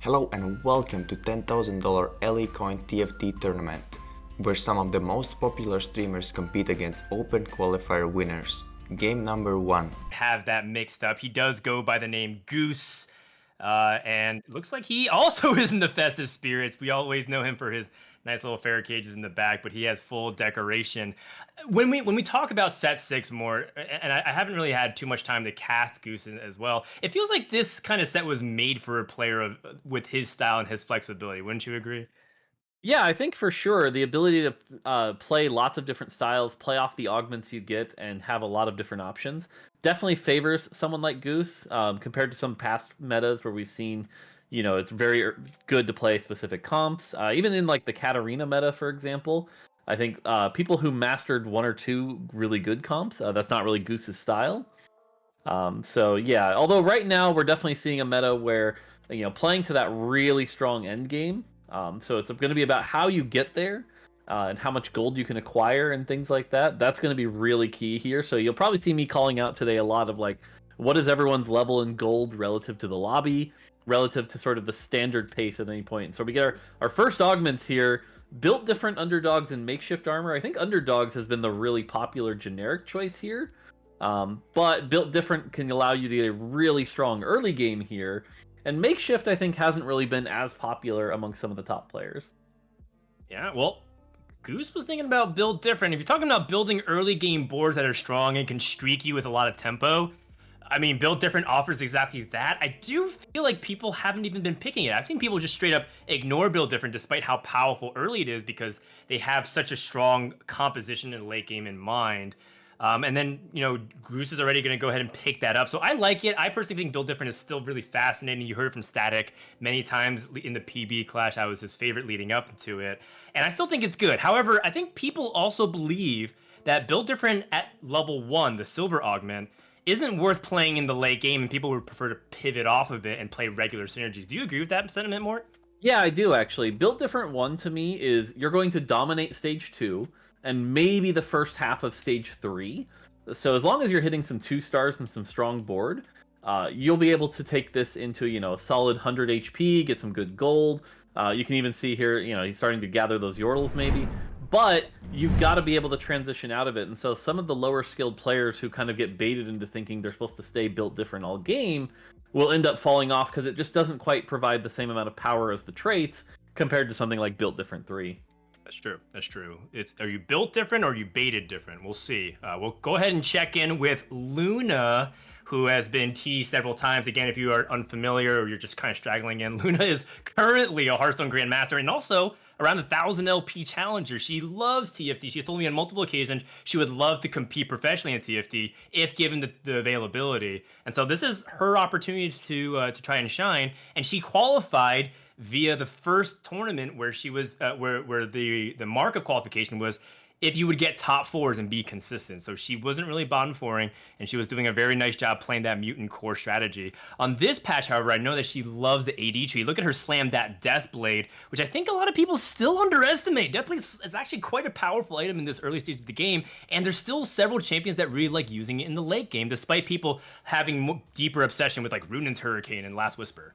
Hello and welcome to $10,000 Ellie Coin TFT tournament, where some of the most popular streamers compete against open qualifier winners. Game number 1. Have that mixed up. He does go by the name Goose, and it looks like he also is in the festive spirits. We always know him for his nice little fair cages in the back, but he has full decoration. When we talk about set 6 more, and I haven't really had too much time to cast Goose as well, it feels like this kind of set was made for a player with his style and his flexibility. Wouldn't you agree? Yeah, I think for sure the ability to play lots of different styles, play off the augments you get, and have a lot of different options definitely favors someone like Goose compared to some past metas where we've seen, it's very good to play specific comps. Even in like the Katarina meta, for example, I think people who mastered one or two really good comps, that's not really Goose's style. So yeah, although right now we're definitely seeing a meta where playing to that really strong end game. So it's going to be about how you get there and how much gold you can acquire and things like that. That's going to be really key here. So you'll probably see me calling out today a lot of like, what is everyone's level in gold relative to the lobby, relative to sort of the standard pace at any point. So we get our first augments here, built different underdogs and makeshift armor. I think underdogs has been the really popular generic choice here. But built different can allow you to get a really strong early game here. And makeshift, I think, hasn't really been as popular among some of the top players. Yeah, well, Goose was thinking about build different. If you're talking about building early game boards that are strong and can streak you with a lot of tempo, I mean, build different offers exactly that. I do feel like people haven't even been picking it. I've seen people just straight up ignore build different despite how powerful early it is because they have such a strong composition in the late game in mind. And then, Goose is already going to go ahead and pick that up. So I like it. I personally think Build Different is still really fascinating. You heard it from Static many times in the PB Clash. I was his favorite leading up to it. And I still think it's good. However, I think people also believe that Build Different at level 1, the Silver Augment, isn't worth playing in the late game. And people would prefer to pivot off of it and play regular synergies. Do you agree with that sentiment, Mort? Yeah, I do actually. Build Different 1 to me is you're going to dominate stage 2. And maybe the first half of stage 3. So as long as you're hitting some 2 stars and some strong board, you'll be able to take this into a solid 100 HP, get some good gold. You can even see here, he's starting to gather those yordles maybe. But you've got to be able to transition out of it. And so some of the lower skilled players who kind of get baited into thinking they're supposed to stay built different all game will end up falling off because it just doesn't quite provide the same amount of power as the traits compared to something like Built Different 3. That's true. That's true. Are you built different or are you baited different? We'll see. We'll go ahead and check in with Luna, who has been teased several times. Again, if you are unfamiliar or you're just kind of straggling in, Luna is currently a Hearthstone Grandmaster and also around 1,000 LP challenger. She loves TFT. She's told me on multiple occasions she would love to compete professionally in TFT if given the availability. And so this is her opportunity to try and shine. And she qualified via the first tournament where she was where the mark of qualification was if you would get top 4s and be consistent. So she wasn't really bottom 4ing, and she was doing a very nice job playing that mutant core strategy. On this patch, however, I know that she loves the AD tree. Look at her slam that Deathblade, which I think a lot of people still underestimate. Deathblade is actually quite a powerful item in this early stage of the game, and there's still several champions that really like using it in the late game, despite people having deeper obsession with like Rune's Hurricane and Last Whisper.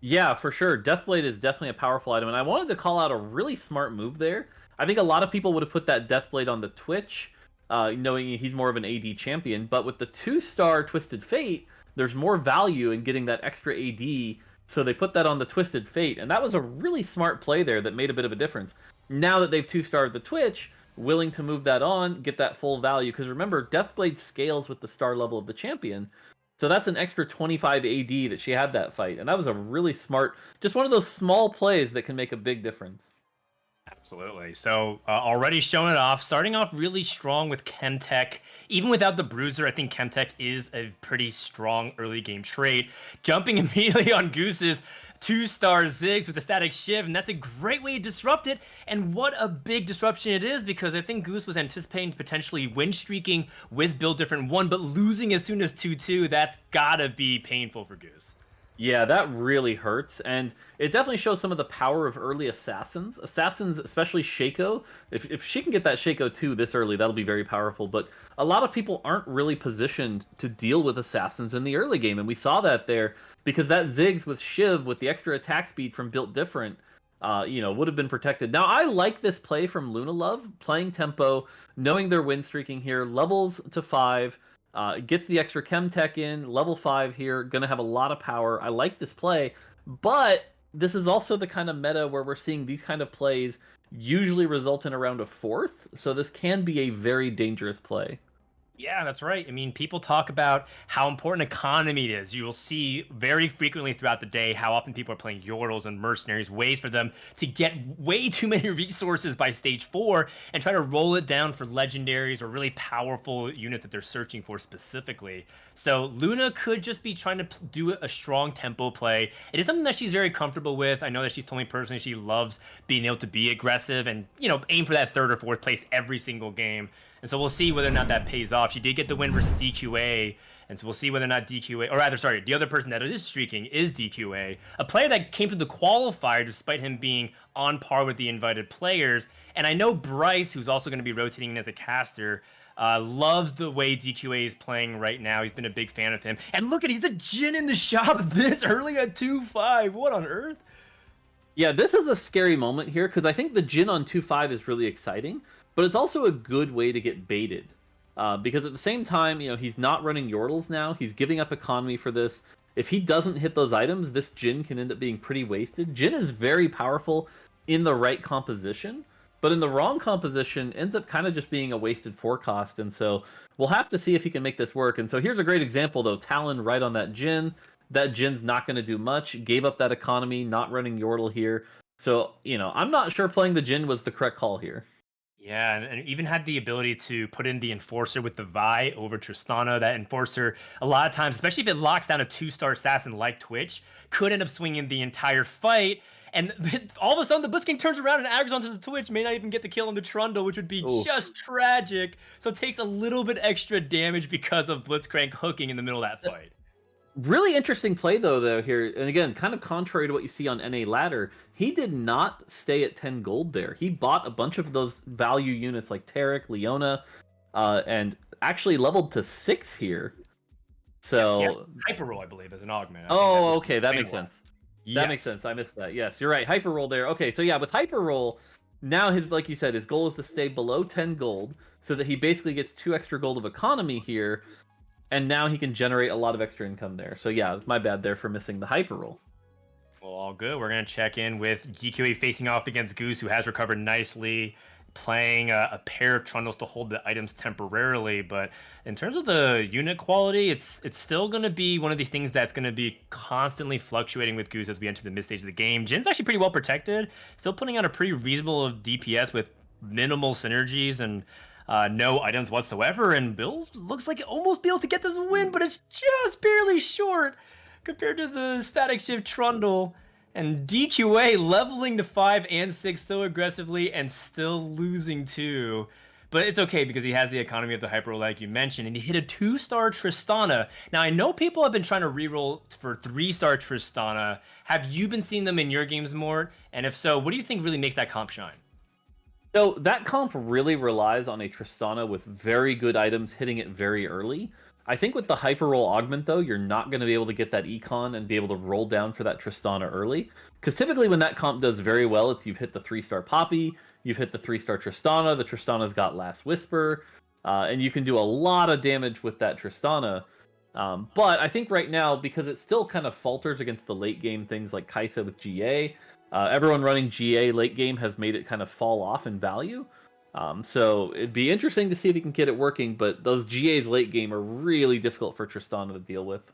Yeah, for sure. Deathblade is definitely a powerful item, and I wanted to call out a really smart move there. I think a lot of people would have put that Deathblade on the Twitch, knowing he's more of an AD champion, but with the 2-star Twisted Fate, there's more value in getting that extra AD, so they put that on the Twisted Fate, and that was a really smart play there that made a bit of a difference. Now that they've 2-starred the Twitch, willing to move that on, get that full value, because remember, Deathblade scales with the star level of the champion, so that's an extra 25 AD that she had that fight. And that was a really smart, just one of those small plays that can make a big difference. Absolutely. So already showing it off, starting off really strong with Chemtech. Even without the Bruiser, I think Chemtech is a pretty strong early game trait. Jumping immediately on Goose's 2-star Ziggs with the static shiv, and that's a great way to disrupt it. And what a big disruption it is, because I think Goose was anticipating potentially win streaking with Build Different 1, but losing as soon as 2-2, that's gotta be painful for Goose. Yeah, that really hurts, and it definitely shows some of the power of early assassins. Assassins, especially Shaco, if she can get that Shaco 2 this early, that'll be very powerful, but a lot of people aren't really positioned to deal with assassins in the early game, and we saw that there because that Ziggs with Shiv with the extra attack speed from Built Different, would have been protected. Now I like this play from Luna Love, playing tempo, knowing they're win streaking here, levels to 5, gets the extra Chem Tech in, level 5 here, gonna have a lot of power. I like this play, but this is also the kind of meta where we're seeing these kind of plays usually result in around a 4th, so this can be a very dangerous play. Yeah, that's right. I mean, people talk about how important economy is. You will see very frequently throughout the day how often people are playing Yordles and Mercenaries, ways for them to get way too many resources by stage 4 and try to roll it down for legendaries or really powerful units that they're searching for specifically. So Luna could just be trying to do a strong tempo play. It is something that she's very comfortable with. I know that she's told me personally she loves being able to be aggressive and, aim for that 3rd or 4th place every single game. And so we'll see whether or not that pays off. She did get the win versus DQA, and so we'll see whether or not DQA, or rather, sorry, the other person that is streaking is DQA, a player that came to the qualifier despite him being on par with the invited players. And I know Bryce, who's also going to be rotating in as a caster, loves the way DQA is playing right now. He's been a big fan of him. And look he's a Jhin in the shop this early at 2-5. What on earth? Yeah, this is a scary moment here, because I think the Jhin on 2-5 is really exciting. But it's also a good way to get baited. Because at the same time, he's not running Yordles now. He's giving up economy for this. If he doesn't hit those items, this Jhin can end up being pretty wasted. Jhin is very powerful in the right composition, but in the wrong composition, ends up kind of just being a wasted forecast. And so we'll have to see if he can make this work. And so here's a great example, though. Talon right on that Jhin. That Jin's not going to do much. Gave up that economy, not running Yordle here. So, I'm not sure playing the Jhin was the correct call here. Yeah, and even had the ability to put in the Enforcer with the Vi over Tristana. That Enforcer, a lot of times, especially if it locks down a 2-star assassin like Twitch, could end up swinging the entire fight. And all of a sudden, the Blitzking turns around and aggroes onto the Twitch, may not even get the kill on the Trundle, which would be just tragic. So it takes a little bit extra damage because of Blitzcrank hooking in the middle of that fight. Really interesting play, though, here. And again, kind of contrary to what you see on NA Ladder, he did not stay at 10 gold there. He bought a bunch of those value units like Taric, Leona, and actually leveled to 6 here. So yes. Hyperroll, I believe, as an augment. Oh, okay, that makes sense. Yes. That makes sense. I missed that. Yes, you're right. Hyperroll there. Okay, so yeah, with Hyperroll, now like you said, his goal is to stay below 10 gold so that he basically gets 2 extra gold of economy here. And now he can generate a lot of extra income there. So yeah, it's my bad there for missing the Hyperroll. Well, all good. We're going to check in with DQA facing off against Goose, who has recovered nicely, playing a pair of Trundles to hold the items temporarily. But in terms of the unit quality, it's still going to be one of these things that's going to be constantly fluctuating with Goose as we enter the mid stage of the game. Jin's actually pretty well protected, still putting out a pretty reasonable DPS with minimal synergies and no items whatsoever, and Bill looks like almost be able to get this win, but it's just barely short compared to the Static Shift Trundle. And DQA leveling to 5 and 6 so aggressively and still losing 2. But it's okay because he has the economy of the Hyperroll like you mentioned, and he hit a 2-star Tristana. Now, I know people have been trying to reroll for 3-star Tristana. Have you been seeing them in your games more? And if so, what do you think really makes that comp shine? So that comp really relies on a Tristana with very good items hitting it very early. I think with the Hyperroll augment, though, you're not going to be able to get that econ and be able to roll down for that Tristana early. Because typically when that comp does very well, it's you've hit the 3-star Poppy, you've hit the 3-star Tristana, the Tristana's got Last Whisper, and you can do a lot of damage with that Tristana. But I think right now, because it still kind of falters against the late game things like Kaisa with GA, everyone running GA late game has made it kind of fall off in value. So it'd be interesting to see if he can get it working, but those GAs late game are really difficult for Tristana to deal with.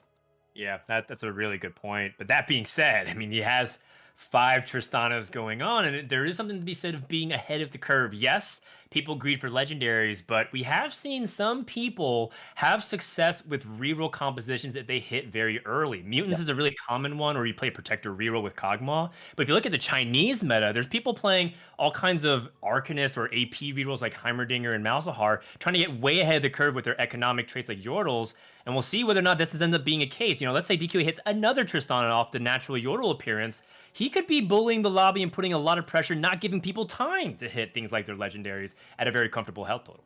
Yeah, that's a really good point. But that being said, I mean, he has 5 Tristanas going on, and there is something to be said of being ahead of the curve. Yes, people greed for legendaries, but we have seen some people have success with reroll compositions that they hit very early. Mutants is a really common one, where you play Protector reroll with Kog'Maw. But if you look at the Chinese meta, there's people playing all kinds of Arcanist or AP rerolls like Heimerdinger and Malzahar, trying to get way ahead of the curve with their economic traits like Yordles. And we'll see whether or not this has ended up being a case. Let's say DQ hits another Tristana off the natural Yordle appearance. He could be bullying the lobby and putting a lot of pressure, not giving people time to hit things like their legendaries at a very comfortable health total.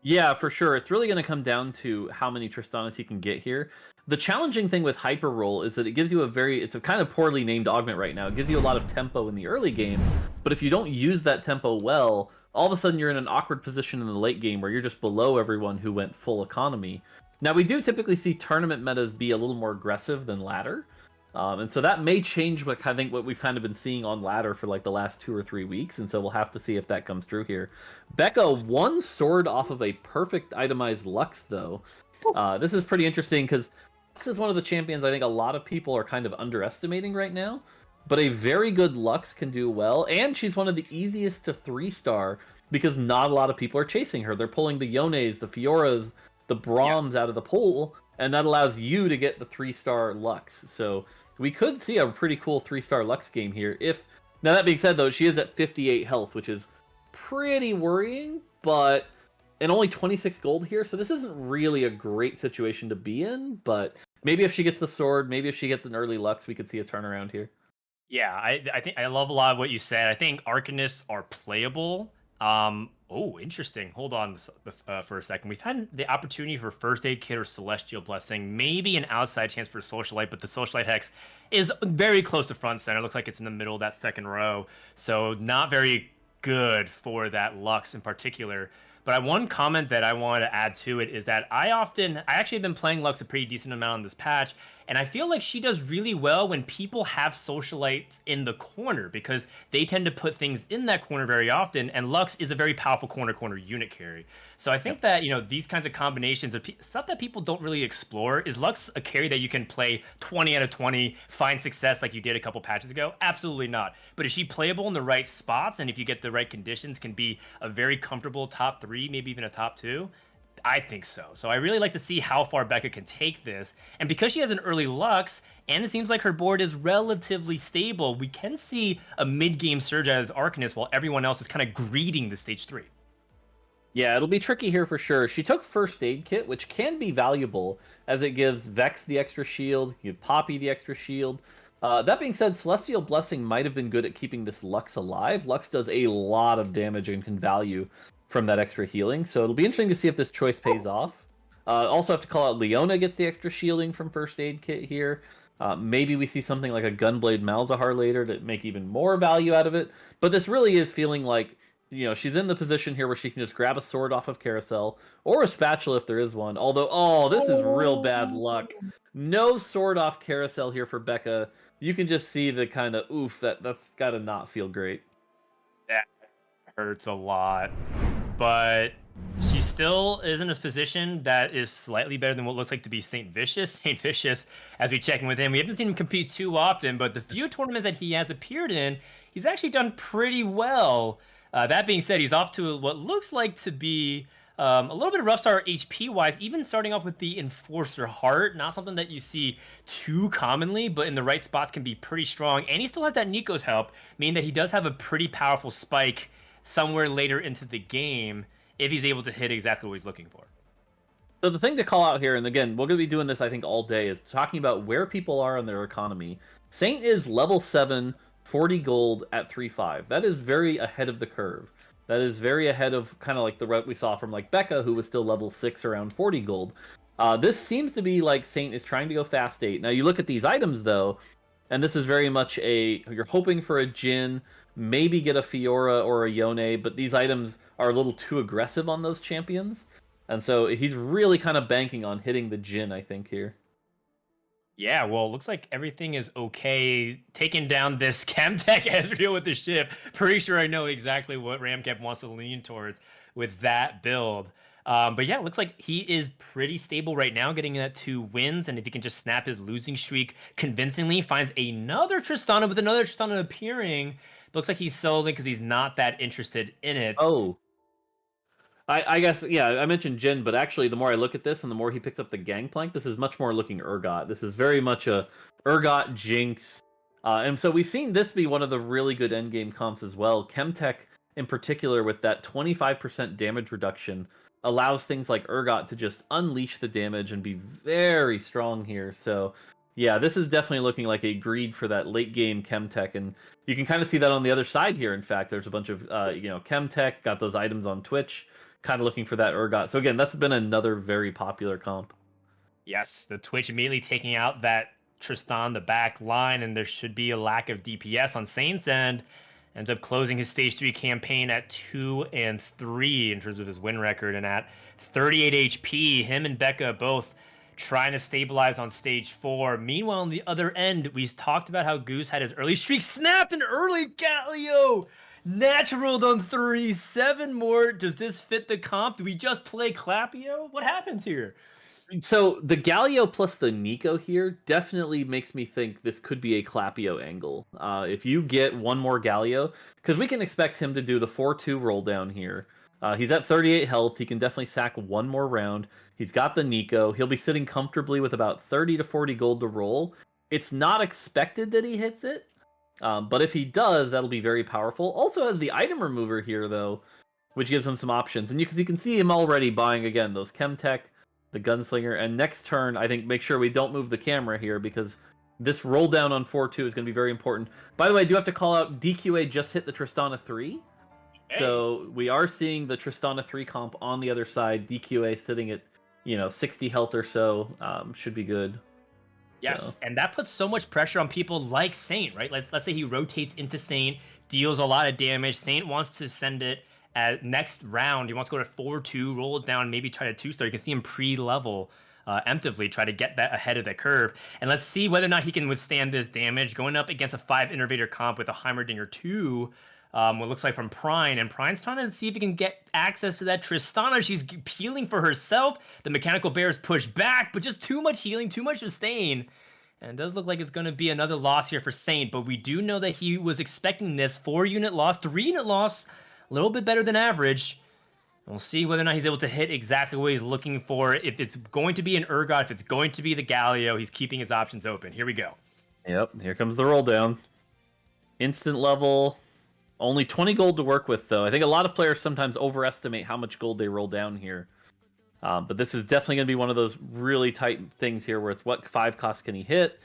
Yeah, for sure. It's really going to come down to how many Tristanas he can get here. The challenging thing with hyper roll is that it gives you it's a kind of poorly named augment right now. It gives you a lot of tempo in the early game, but if you don't use that tempo well, all of a sudden you're in an awkward position in the late game where you're just below everyone who went full economy. Now, we do typically see tournament metas be a little more aggressive than ladder, and so that may change what we've kind of been seeing on ladder for like the last 2 or 3 weeks, and so we'll have to see if that comes through here. Becca, one sword off of a perfect itemized Lux, though. This is pretty interesting because Lux is one of the champions I think a lot of people are kind of underestimating right now, but a very good Lux can do well, and she's one of the easiest to 3-star because not a lot of people are chasing her. They're pulling the Yones, the Fioras, the Brahms out of the pool, and that allows you to get the 3-star Lux. So we could see a pretty cool 3-star Lux game here. Now that being said, though, she is at 58 health, which is pretty worrying, but and only 26 gold here, so this isn't really a great situation to be in, but maybe if she gets the sword, maybe if she gets an early Lux, we could see a turnaround here. Yeah, I think I love a lot of what you said. I think Arcanists are playable. Oh, interesting. Hold on for a second. We've had the opportunity for First Aid Kit or Celestial Blessing, maybe an outside chance for Socialite, but the Socialite Hex is very close to front center. It looks like it's in the middle of that second row, so not very good for that Lux in particular. But one comment that I wanted to add to it is that I actually have been playing Lux a pretty decent amount on this patch, and I feel like she does really well when people have Socialites in the corner because they tend to put things in that corner very often, and Lux is a very powerful corner unit carry. So I think that, these kinds of combinations of stuff that people don't really explore. Is Lux a carry that you can play 20 out of 20, find success like you did a couple patches ago? Absolutely not. But is she playable in the right spots, and if you get the right conditions, can be a very comfortable top 3, maybe even a top 2? I think so. So I really like to see how far Becca can take this. And because she has an early Lux, and it seems like her board is relatively stable, we can see a mid-game surge as Arcanist while everyone else is kind of greeting the stage 3. Yeah, it'll be tricky here for sure. She took First Aid Kit, which can be valuable as it gives Vex the extra shield, you give Poppy the extra shield. That being said, Celestial Blessing might have been good at keeping this Lux alive. Lux does a lot of damage and can value from that extra healing, so it'll be interesting to see if this choice pays off. Also have to call out Leona gets the extra shielding from First Aid Kit here. Maybe we see something like a Gunblade Malzahar later to make even more value out of it, but this really is feeling like, she's in the position here where she can just grab a sword off of Carousel, or a spatula if there is one, although, this is real bad luck. No sword off Carousel here for Becca. You can just see the kind of oof, that's gotta not feel great. That hurts a lot. But she still is in a position that is slightly better than what looks like to be St. Vicious. St. Vicious, as we check in with him, we haven't seen him compete too often, but the few tournaments that he has appeared in, he's actually done pretty well. That being said, he's off to what looks like to be a little bit of rough start HP-wise, even starting off with the Enforcer Heart. Not something that you see too commonly, but in the right spots can be pretty strong. And he still has that Nico's help, meaning that he does have a pretty powerful spike somewhere later into the game if he's able to hit exactly what he's looking for. So the thing to call out here, and again, we're going to be doing this I think all day, is talking about where people are in their economy. Saint is level 7, 40 gold at 3.5. That is very ahead of the curve. That is very ahead of kind of like the route we saw from like Becca, who was still level 6 around 40 gold. This seems to be like Saint is trying to go fast 8. Now you look at these items though, and this is very much you're hoping for a Jhin, maybe get a Fiora or a Yone, but these items are a little too aggressive on those champions. And so he's really kind of banking on hitting the Jhin, I think, here. Yeah, well, it looks like everything is okay. Taking down this Chemtech Ezreal with the ship. Pretty sure I know exactly what Ramcap wants to lean towards with that build. But yeah, it looks like he is pretty stable right now, getting that 2 wins. And if he can just snap his losing streak convincingly, finds another Tristana with another Tristana appearing. Looks like he's soloing because he's not that interested in it. Oh. I guess, yeah, I mentioned Jhin, but actually the more I look at this and the more he picks up the Gangplank, this is much more looking Urgot. This is very much a Urgot Jinx. And so we've seen this be one of the really good endgame comps as well. Chemtech, in particular, with that 25% damage reduction, allows things like Urgot to just unleash the damage and be very strong here. So yeah, this is definitely looking like a greed for that late game Chemtech, and you can kind of see that on the other side here. In fact, there's a bunch of Chemtech got those items on Twitch, kind of looking for that Urgot. So again, that's been another very popular comp. Yes, the Twitch immediately taking out that Tristan the back line, and there should be a lack of DPS on Saint's end. Ends up closing his stage 3 campaign at 2-3 in terms of his win record, and at 38 HP. Him and Becca both trying to stabilize on stage 4. Meanwhile, on the other end, we talked about how Goose had his early streak snapped, an early Galio naturaled on 3. 7 more. Does this fit the comp? Do we just play Clapio? What happens here? So the Galio plus the Nico here definitely makes me think this could be a Clapio angle. If you get one more Galio, because we can expect him to do the 4-2 roll down here. He's at 38 health. He can definitely sack one more round. He's got the Nico. He'll be sitting comfortably with about 30 to 40 gold to roll. It's not expected that he hits it, but if he does, that'll be very powerful. Also has the item remover here, though, which gives him some options. And you can see him already buying, again, those Chemtech, the Gunslinger, and next turn, I think, make sure we don't move the camera here, because this roll down on 4-2 is going to be very important. By the way, I do have to call out, DQA just hit the Tristana 3. Hey. So we are seeing the Tristana 3 comp on the other side. DQA sitting at, 60 health or so. Should be good. Yes, so. And that puts so much pressure on people like Saint, right? Let's say he rotates into Saint, deals a lot of damage. Saint wants to send it at next round. He wants to go to 4-2, roll it down, maybe try to 2-star. You can see him pre-level emptively, try to get that ahead of the curve. And let's see whether or not he can withstand this damage. Going up against a 5 Innervator comp with a Heimerdinger 2, what looks like from Prine. And Prine's trying to see if he can get access to that Tristana. She's healing for herself. The Mechanical Bear is pushed back, but just too much healing, too much sustain. And it does look like it's going to be another loss here for Saint, but we do know that he was expecting this 4-unit loss, 3-unit loss, a little bit better than average. We'll see whether or not he's able to hit exactly what he's looking for. If it's going to be an Urgot, if it's going to be the Galio, he's keeping his options open. Here we go. Yep, here comes the roll down. Instant level. Only 20 gold to work with, though. I think a lot of players sometimes overestimate how much gold they roll down here. But this is definitely going to be one of those really tight things here where it's what 5 cost can he hit.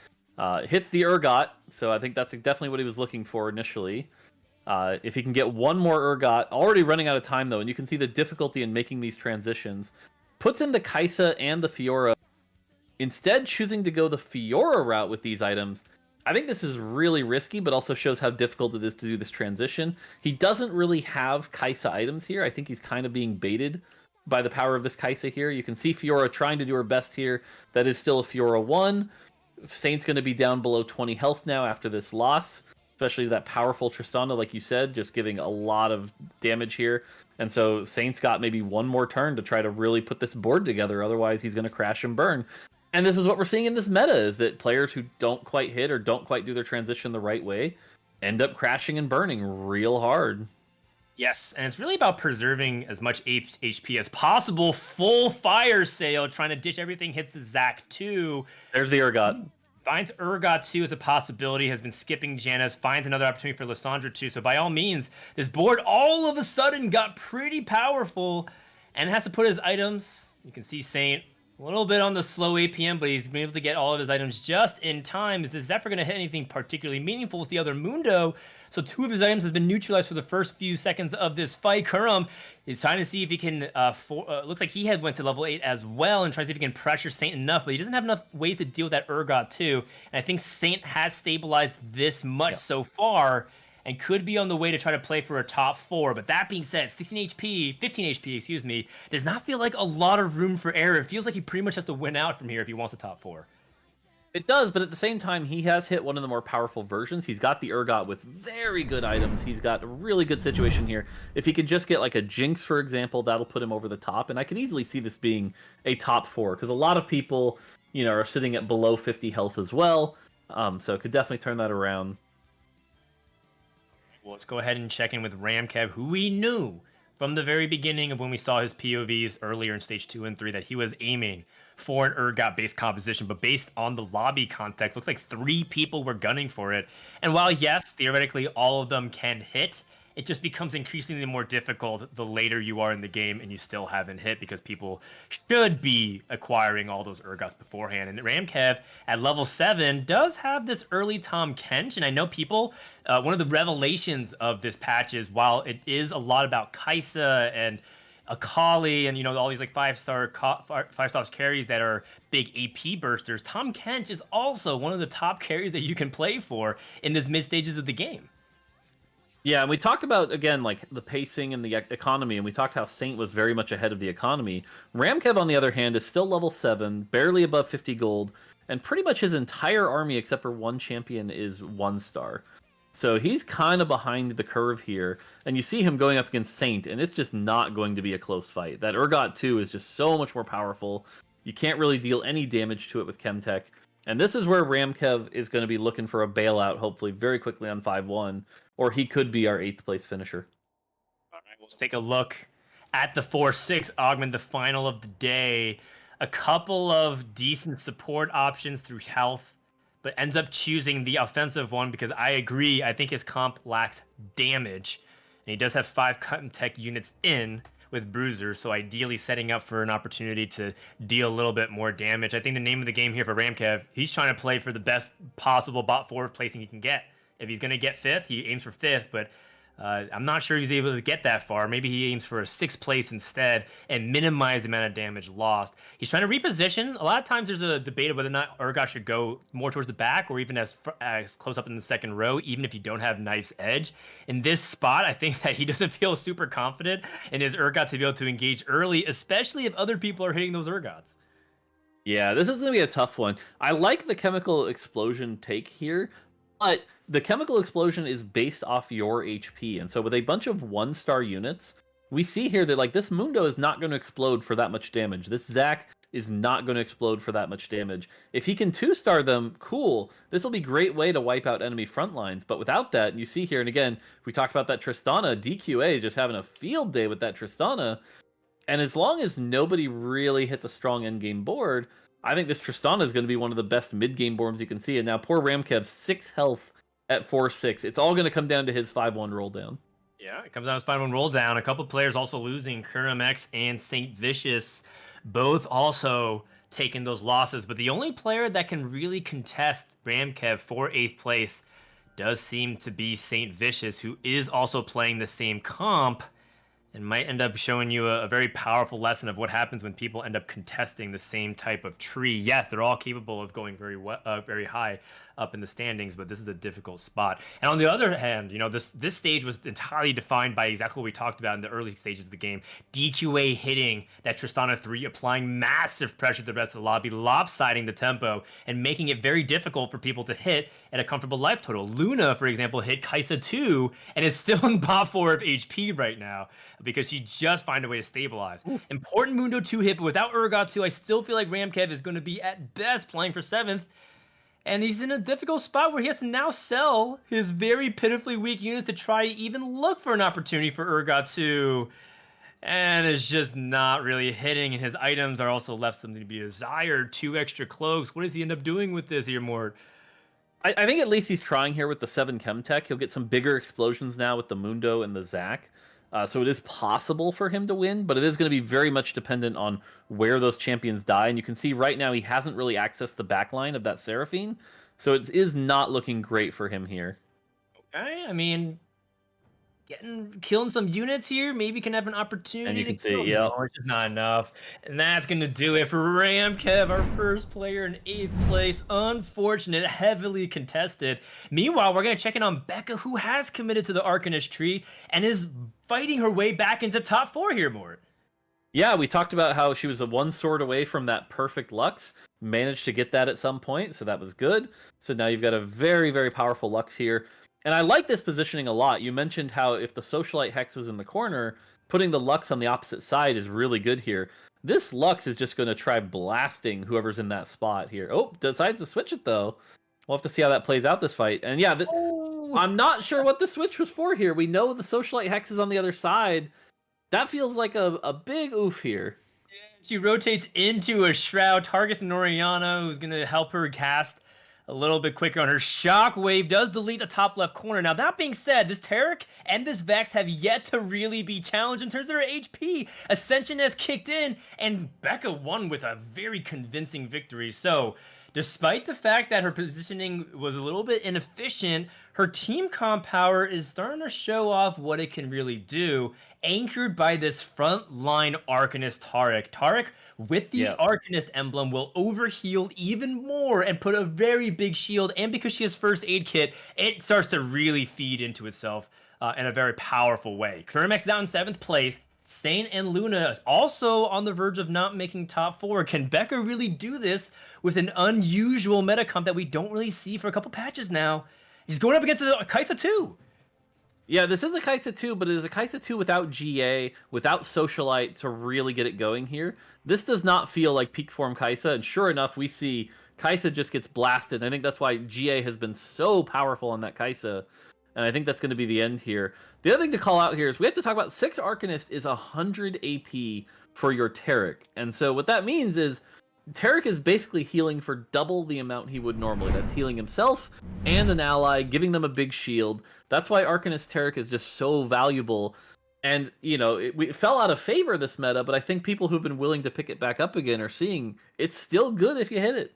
Hits the Urgot, so I think that's definitely what he was looking for initially. If he can get one more Urgot, already running out of time though, and you can see the difficulty in making these transitions. Puts in the Kaisa and the Fiora. Instead, choosing to go the Fiora route with these items. I think this is really risky, but also shows how difficult it is to do this transition. He doesn't really have Kaisa items here. I think he's kind of being baited by the power of this Kaisa here. You can see Fiora trying to do her best here. That is still a Fiora 1. Saint's going to be down below 20 health now after this loss. Especially that powerful Tristana, like you said, just giving a lot of damage here. And so Saint's got maybe one more turn to try to really put this board together. Otherwise, he's going to crash and burn. And this is what we're seeing in this meta, is that players who don't quite hit or don't quite do their transition the right way end up crashing and burning real hard. Yes, and it's really about preserving as much HP as possible. Full fire sale, trying to ditch everything, hits the Zac 2. There's the Urgot. Finds Urgot 2 as a possibility, has been skipping Janus, finds another opportunity for Lissandra 2. So by all means, this board all of a sudden got pretty powerful and has to put his items. You can see Saint a little bit on the slow APM, but he's been able to get all of his items just in time. Is the Zephyr going to hit anything particularly meaningful with the other Mundo? So 2 of his items has been neutralized for the first few seconds of this fight. Kurum is trying to see if he can, looks like he went to level 8 as well and tries to see if he can pressure Saint enough, but he doesn't have enough ways to deal with that Urgot too. And I think Saint has stabilized this much so far and could be on the way to try to play for a top 4. But that being said, 15 HP, excuse me, does not feel like a lot of room for error. It feels like he pretty much has to win out from here if he wants a top 4. It does, but at the same time, he has hit one of the more powerful versions. He's got the Urgot with very good items. He's got a really good situation here. If he can just get like a Jinx, for example, that'll put him over the top. And I can easily see this being a top 4, because a lot of people, are sitting at below 50 health as well. So it could definitely turn that around. Well, let's go ahead and check in with Ramkev, who we knew from the very beginning of when we saw his POVs earlier in stage 2 and 3 that he was aiming for an Urgot-based composition, but based on the lobby context, looks like 3 people were gunning for it. And while, yes, theoretically all of them can hit, it just becomes increasingly more difficult the later you are in the game and you still haven't hit, because people should be acquiring all those Urgots beforehand. And Ramkev at level 7 does have this early Tom Kench, and I know people, one of the revelations of this patch is while it is a lot about Kaisa and Akali and all these like five-star carries that are big AP bursters. Tom Kench is also one of the top carries that you can play for in this mid stages of the game. Yeah, and we talked about, again, like the pacing and the economy, and we talked how Saint was very much ahead of the economy. Ramkev, on the other hand, is still level 7, barely above 50 gold, and pretty much his entire army, except for one champion, is 1-star. So he's kind of behind the curve here, and you see him going up against Saint, and it's just not going to be a close fight. That Urgot 2 is just so much more powerful. You can't really deal any damage to it with Chemtech. And this is where Ramkev is going to be looking for a bailout, hopefully, very quickly on 5-1, or he could be our 8th place finisher. All right, let's take a look at the 4-6 augment, the final of the day. A couple of decent support options through health, but ends up choosing the offensive one because I agree. I think his comp lacks damage, and he does have 5 Chemtech units in with bruisers, so ideally setting up for an opportunity to deal a little bit more damage. I think the name of the game here for Ramkev, he's trying to play for the best possible bot 4 placing he can get. If he's going to get 5th, he aims for 5th, but I'm not sure he's able to get that far. Maybe he aims for a 6th place instead and minimize the amount of damage lost. He's trying to reposition. A lot of times there's a debate of whether or not Urgot should go more towards the back or even as close up in the second row, even if you don't have Knife's Edge. In this spot, I think that he doesn't feel super confident in his Urgot to be able to engage early, especially if other people are hitting those Urgots. Yeah, this is going to be a tough one. I like the chemical explosion take here, but the chemical explosion is based off your HP. And so with a bunch of 1-star units, we see here that like this Mundo is not going to explode for that much damage. This Zac is not going to explode for that much damage. If he can 2-star them, cool. This will be a great way to wipe out enemy front lines. But without that, you see here, and again, we talked about that Tristana, DQA just having a field day with that Tristana. And as long as nobody really hits a strong endgame board, I think this Tristana is going to be one of the best mid-game boards you can see. And now poor Ramkev, 6 health at 4-6. It's all going to come down to his 5-1 roll down. Yeah, it comes down to his 5-1 roll down. A couple players also losing. Kermax and St. Vicious both also taking those losses. But the only player that can really contest Ramkev for 8th place does seem to be St. Vicious, who is also playing the same comp and might end up showing you a very powerful lesson of what happens when people end up contesting the same type of tree. Yes, they're all capable of going very high up in the standings, but this is a difficult spot. And on the other hand, this stage was entirely defined by exactly what we talked about in the early stages of the game. DQA hitting that Tristana 3, applying massive pressure to the rest of the lobby, lopsiding the tempo, and making it very difficult for people to hit at a comfortable life total. Luna, for example, hit Kaisa 2 and is still in bot 4 of HP right now because she just found a way to stabilize. Important Mundo 2 hit, but without Urgot 2, I still feel like Ramkev is going to be at best playing for 7th. And he's in a difficult spot where he has to now sell his very pitifully weak units to try to even look for an opportunity for Urgot 2. And it's just not really hitting, and his items are also left something to be desired. 2 extra cloaks. What does he end up doing with this here, Mort? I think at least he's trying here with the 7 Chemtech. He'll get some bigger explosions now with the Mundo and the Zac. So it is possible for him to win, but it is going to be very much dependent on where those champions die. And you can see right now he hasn't really accessed the backline of that Seraphine. So it is not looking great for him here. Okay, I mean, killing some units here, maybe can have an opportunity. And you can to see, kill yeah, them, which is not enough. And that's going to do it for Ramkev, our first player in 8th place. Unfortunate, heavily contested. Meanwhile, we're going to check in on Becca, who has committed to the Arcanist tree and is fighting her way back into top 4 here, Mort. Yeah, we talked about how she was a 1 sword away from that perfect Lux. Managed to get that at some point, so that was good. So now you've got a very, very powerful Lux here. And I like this positioning a lot. You mentioned how if the Socialite Hex was in the corner, putting the Lux on the opposite side is really good here. This Lux is just going to try blasting whoever's in that spot here. Oh, decides to switch it, though. We'll have to see how that plays out this fight. And yeah, I'm not sure what the switch was for here. We know the Socialite Hex is on the other side. That feels like a big oof here. She rotates into a Shroud, targets Noriana, who's going to help her cast a little bit quicker on her. Shockwave does delete the top left corner. Now, that being said, this Taric and this Vex have yet to really be challenged in terms of their HP. Ascension has kicked in, and Becca won with a very convincing victory. So, despite the fact that her positioning was a little bit inefficient, her team comp power is starting to show off what it can really do, anchored by this front line Arcanist Taric. Taric, with the Yeah. Arcanist emblem, will overheal even more and put a very big shield, and because she has first aid kit, it starts to really feed into itself in a very powerful way. Climax down in 7th place. Saint and Luna also on the verge of not making top 4. Can Becca really do this with an unusual meta comp that we don't really see for a couple patches now? He's going up against a Kai'Sa too. Yeah, this is a Kai'Sa 2, but it is a Kai'Sa 2 without GA, without Socialite to really get it going here. This does not feel like peak form Kai'Sa, and sure enough, we see Kai'Sa just gets blasted. I think that's why GA has been so powerful on that Kai'Sa, and I think that's going to be the end here. The other thing to call out here is we have to talk about 6 Arcanist is 100 AP for your Taric, and so what that means is Taric is basically healing for double the amount he would normally. That's healing himself and an ally, giving them a big shield. That's why Arcanist Taric is just so valuable. And, you know, it fell out of favor this meta, but I think people who've been willing to pick it back up again are seeing it's still good if you hit it.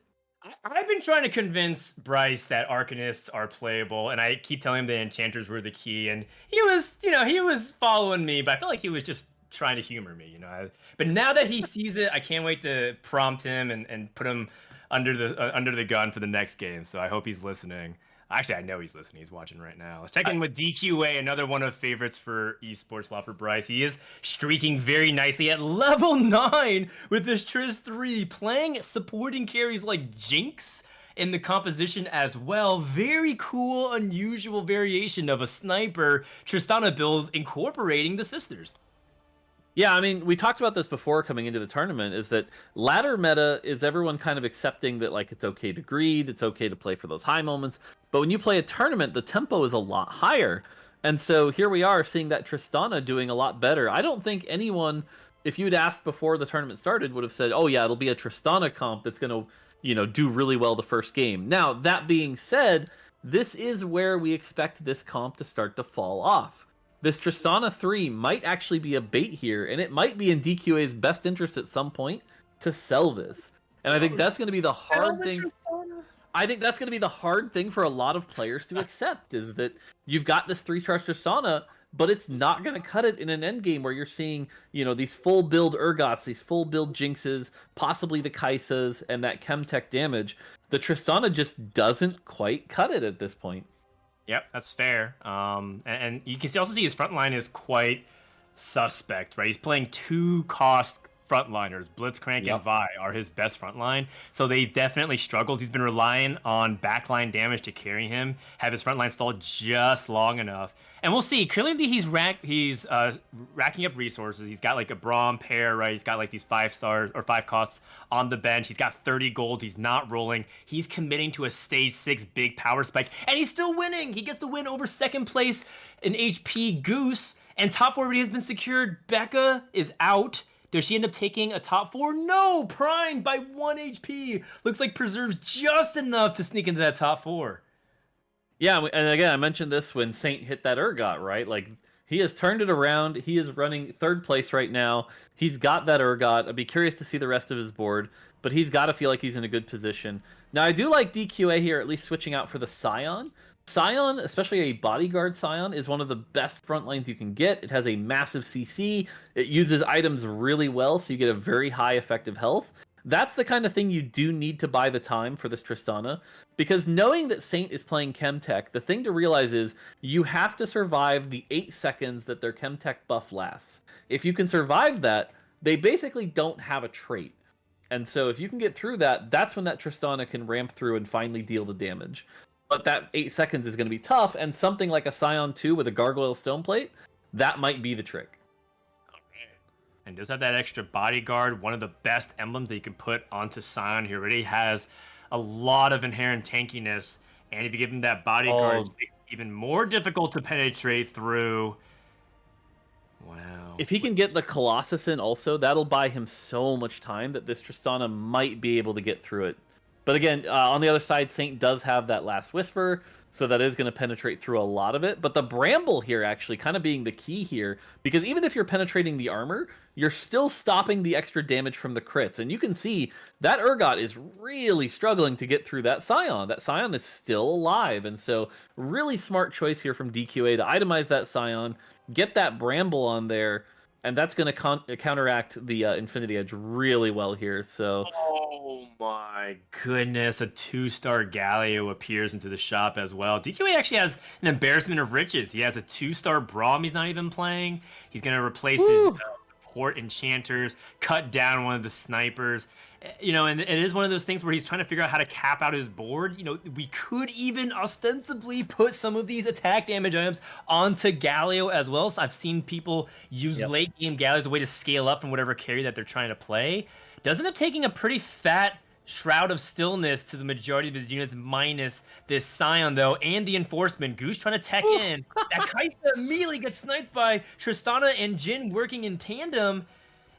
I've been trying to convince Bryce that Arcanists are playable, and I keep telling him the Enchanters were the key, and he was following me, but I felt like he was just trying to humor me, but now that he sees it, I can't wait to prompt him and put him under the gun for the next game. So I hope he's listening. Actually, I know he's listening. He's watching right now. Let's check in with DQA, another one of favorites for esports law for Bryce. He is streaking very nicely at level 9 with this Tris 3, playing supporting carries like Jinx in the composition as well. Very cool, unusual variation of a sniper Tristana build incorporating the sisters. Yeah, I mean, we talked about this before coming into the tournament, is that ladder meta is everyone kind of accepting that, like, it's okay to greed, it's okay to play for those high moments, but when you play a tournament, the tempo is a lot higher. And so here we are seeing that Tristana doing a lot better. I don't think anyone, if you'd asked before the tournament started, would have said, oh yeah, it'll be a Tristana comp that's going to, do really well the first game. Now, that being said, this is where we expect this comp to start to fall off. This Tristana 3 might actually be a bait here, and it might be in DQA's best interest at some point to sell this. And I think that's going to be the hard thing. I think that's going to be the hard thing for a lot of players to accept, is that you've got this 3-star Tristana, but it's not going to cut it in an endgame where you're seeing, these full build Urgots, these full build Jinxes, possibly the Kai'Sas, and that Chemtech damage. The Tristana just doesn't quite cut it at this point. Yep, that's fair. And you can also see his front line is quite suspect, right? He's playing 2 cost frontliners. Blitzcrank and Vi are his best front line. So they definitely struggled. He's been relying on backline damage to carry him, have his front line stalled just long enough. And we'll see. Clearly he's racking up resources. He's got like a Braum pair, right? He's got like these 5 stars or 5 costs on the bench. He's got 30 gold. He's not rolling. He's committing to a stage 6 big power spike, and he's still winning. He gets the win over 2nd place in HP Goose, and top 4 already has been secured. Becca is out. Does she end up taking a top 4? No! Primed by 1 HP. Looks like preserves just enough to sneak into that top 4. Yeah, and again, I mentioned this when Saint hit that Urgot, right? Like, he has turned it around. He is running 3rd place right now. He's got that Urgot. I'd be curious to see the rest of his board, but he's got to feel like he's in a good position. Now, I do like DQA here, at least switching out for the Scion. Scion, especially a bodyguard Scion, is one of the best front lines you can get. It has a massive CC. It uses items really well, so you get a very high effective health. That's the kind of thing you do need to buy the time for this Tristana, because knowing that Saint is playing Chemtech, the thing to realize is you have to survive the 8 seconds that their Chemtech buff lasts. If you can survive that, they basically don't have a trait. And so if you can get through that, that's when that Tristana can ramp through and finally deal the damage. But that 8 seconds is going to be tough, and something like a Scion 2 with a Gargoyle Stoneplate, that might be the trick. And does have that extra bodyguard, one of the best emblems that you can put onto Scion. He already has a lot of inherent tankiness, and if you give him that bodyguard, it makes it even more difficult to penetrate through. Wow. If he can get the Colossus in also, that'll buy him so much time that this Tristana might be able to get through it. But again, on the other side, Saint does have that Last Whisper, so that is going to penetrate through a lot of it. But the Bramble here actually kind of being the key here, because even if you're penetrating the armor, you're still stopping the extra damage from the crits. And you can see that Urgot is really struggling to get through that Scion. That Scion is still alive. And so really smart choice here from DQA to itemize that Scion, get that Bramble on there, and that's going to counteract the Infinity Edge really well here. So, oh my goodness, a 2-star Galio appears into the shop as well. DQA actually has an embarrassment of riches. He has a 2-star Braum he's not even playing. He's going to replace his support enchanters, cut down one of the snipers. You know, and it is one of those things where he's trying to figure out how to cap out his board. You know, we could even ostensibly put some of these attack damage items onto Galio as well. So I've seen people use late game Galio as a way to scale up from whatever carry that they're trying to play. Does end up taking a pretty fat Shroud of Stillness to the majority of his units, minus this Scion, though, and the Enforcement. Goose trying to tech in. That Kaisa immediately gets sniped by Tristana and Jin working in tandem.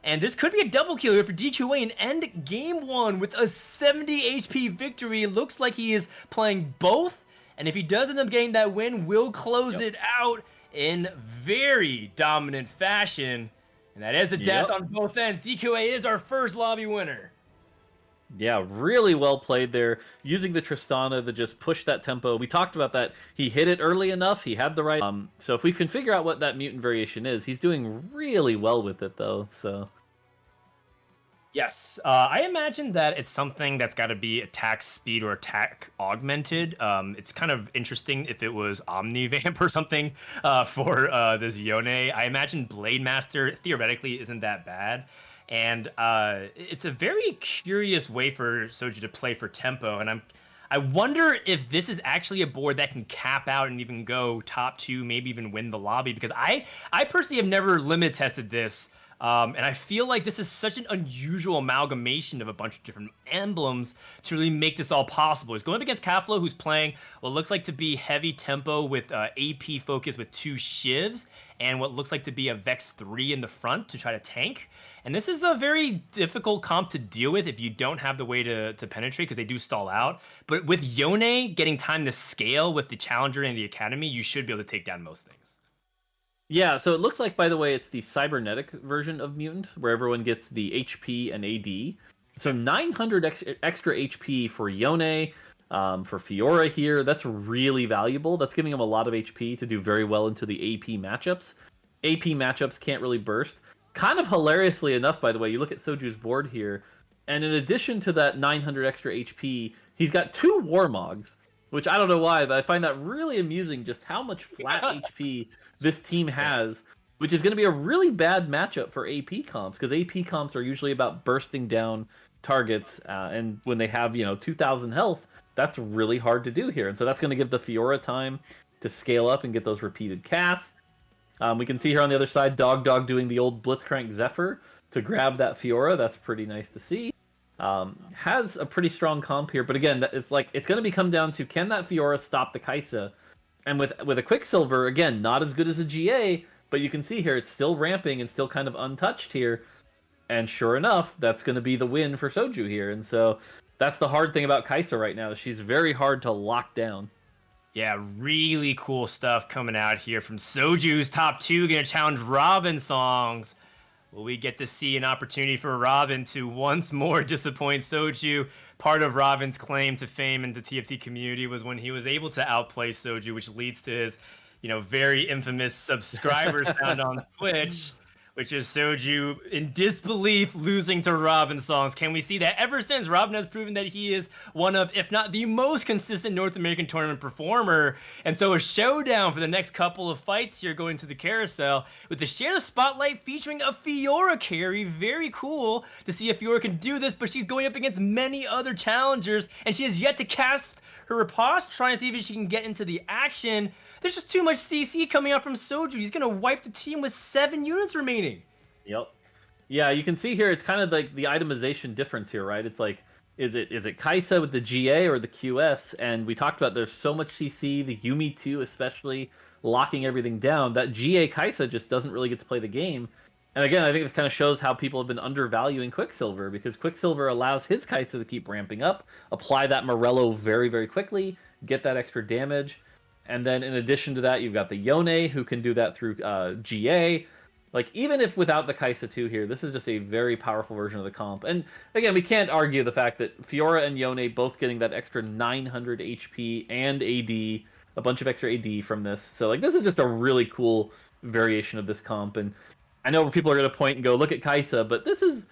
And this could be a double kill here for DQA and end game 1 with a 70 HP victory. It looks like he is playing both. And if he does end up getting that win, will close it out in very dominant fashion. And that is a death on both ends. DQA is our first lobby winner. Yeah, really well played there, using the Tristana to just push that tempo. We talked about that. He hit it early enough. He had the right... so if we can figure out what that mutant variation is, he's doing really well with it, though. So yes, I imagine that it's something that's got to be attack speed or attack augmented. It's kind of interesting if it was Omnivamp or something for this Yone. I imagine Blade Master theoretically isn't that bad. And it's a very curious way for Soju to play for tempo. And I wonder if this is actually a board that can cap out and even go top 2, maybe even win the lobby. Because I personally have never limit tested this. And I feel like this is such an unusual amalgamation of a bunch of different emblems to really make this all possible. He's going up against Kaflo, who's playing what looks like to be heavy tempo with AP focus with 2 Shivs, and what looks like to be a Vex 3 in the front to try to tank. And this is a very difficult comp to deal with if you don't have the way to penetrate, because they do stall out. But with Yone getting time to scale with the Challenger and the Academy, you should be able to take down most things. yeah, so it looks like, by the way, it's the cybernetic version of Mutant, where everyone gets the HP and AD. So 900 extra HP for Yone, for Fiora here. That's really valuable. That's giving him a lot of HP to do very well into the AP matchups. AP matchups can't really burst. Kind of hilariously enough, by the way, you look at Soju's board here, and in addition to that 900 extra HP, he's got 2 Warmogs, which I don't know why, but I find that really amusing just how much flat HP this team has, which is going to be a really bad matchup for AP comps, because AP comps are usually about bursting down targets, and when they have, 2,000 health, that's really hard to do here. And so that's going to give the Fiora time to scale up and get those repeated casts. We can see here on the other side, Dog doing the old Blitzcrank Zephyr to grab that Fiora. That's pretty nice to see. Has a pretty strong comp here, but again, it's going to come down to, can that Fiora stop the Kaisa? And with a Quicksilver, again, not as good as a GA, but you can see here it's still ramping and still kind of untouched here. And sure enough, that's going to be the win for Soju here. And so that's the hard thing about Kaisa right now. She's very hard to lock down. Yeah, really cool stuff coming out here from Soju's top 2. Going to challenge Robin songs. Will we get to see an opportunity for Robin to once more disappoint Soju? Part of Robin's claim to fame in the TFT community was when he was able to outplay Soju, which leads to his, very infamous subscribers found on Twitch, which is Soju in disbelief losing to Robin songs. Can we see that? Ever since, Robin has proven that he is one of, if not the most consistent North American tournament performer. And so a showdown for the next couple of fights here going to the carousel with the Share the Spotlight featuring a Fiora carry. Very cool to see if Fiora can do this, but she's going up against many other challengers, and she has yet to cast her riposte, trying to see if she can get into the action. There's just too much CC coming out from Soju. He's going to wipe the team with 7 units remaining. Yep. Yeah, you can see here, it's kind of like the itemization difference here, right? It's like, is it Kaisa with the GA or the QS? And we talked about there's so much CC, the Yumi 2 especially, locking everything down. That GA Kaisa just doesn't really get to play the game. And again, I think this kind of shows how people have been undervaluing Quicksilver, because Quicksilver allows his Kaisa to keep ramping up, apply that Morello very, very quickly, get that extra damage. And then in addition to that, you've got the Yone, who can do that through GA. Like, even if without the Kaisa 2 here, this is just a very powerful version of the comp. And again, we can't argue the fact that Fiora and Yone both getting that extra 900 HP and AD, a bunch of extra AD from this. So, like, this is just a really cool variation of this comp. And I know people are going to point and go, look at Kaisa, but this is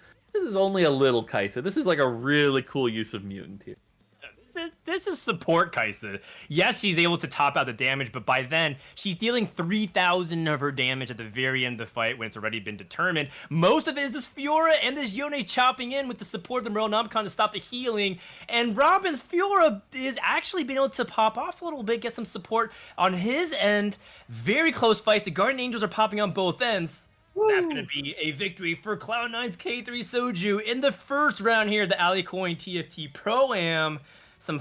only a little Kaisa. This is like a really cool use of Mutant here. This is support Kaisa. Yes, she's able to top out the damage, but by then, she's dealing 3,000 of her damage at the very end of the fight when it's already been determined. Most of it is this Fiora and this Yone chopping in with the support of the Morellonomicon to stop the healing. And Robin's Fiora is actually being able to pop off a little bit, get some support on his end. Very close fights. The Guardian Angels are popping on both ends. That's going to be a victory for Cloud9's K3 Soju in the first round here, the Allie Coin TFT Pro-Am. Some